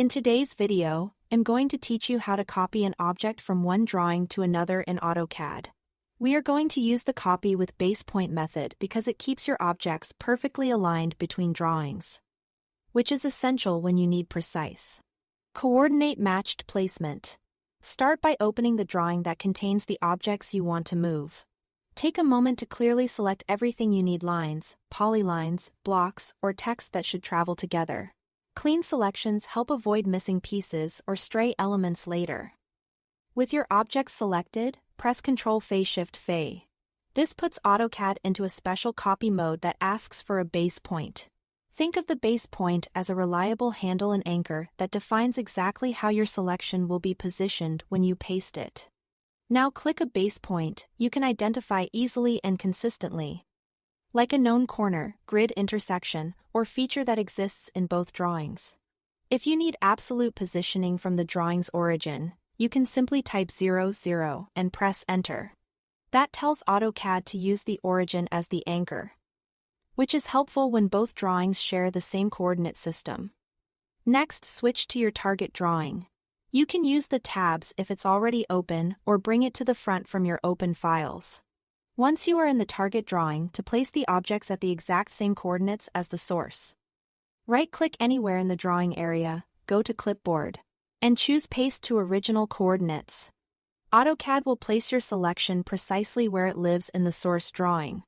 In today's video, I'm going to teach you how to copy an object from one drawing to another in AutoCAD. We are going to use the copy with base point method because it keeps your objects perfectly aligned between drawings, which is essential when you need precise coordinate matched placement. Start by opening the drawing that contains the objects you want to move. Take a moment to clearly select everything you need: lines, polylines, blocks, or text that should travel together. Clean selections help avoid missing pieces or stray elements later. With your objects selected, press Ctrl+Shift+F. This puts AutoCAD into a special copy mode that asks for a base point. Think of the base point as a reliable handle and anchor that defines exactly how your selection will be positioned when you paste it. Now click a base point you can identify easily and consistently, like a known corner, grid intersection, or feature that exists in both drawings. If you need absolute positioning from the drawing's origin, you can simply type 0, 0 and press Enter. That tells AutoCAD to use the origin as the anchor, which is helpful when both drawings share the same coordinate system. Next, switch to your target drawing. You can use the tabs if it's already open or bring it to the front from your open files. Once you are in the target drawing, to place the objects at the exact same coordinates as the source, right-click anywhere in the drawing area, go to Clipboard, and choose Paste to Original Coordinates. AutoCAD will place your selection precisely where it lives in the source drawing,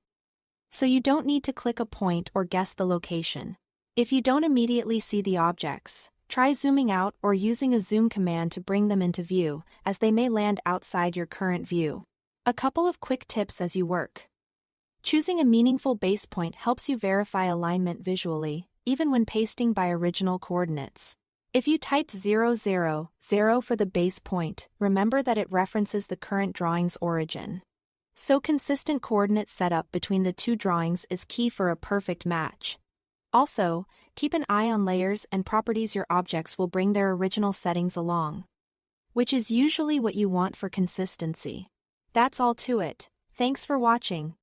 so you don't need to click a point or guess the location. If you don't immediately see the objects, try zooming out or using a zoom command to bring them into view, as they may land outside your current view. A couple of quick tips as you work. Choosing a meaningful base point helps you verify alignment visually, even when pasting by original coordinates. If you typed 0, 0, 0 for the base point, remember that it references the current drawing's origin. So consistent coordinate setup between the two drawings is key for a perfect match. Also, keep an eye on layers and properties. Your objects will bring their original settings along, which is usually what you want for consistency. That's all to it. Thanks for watching.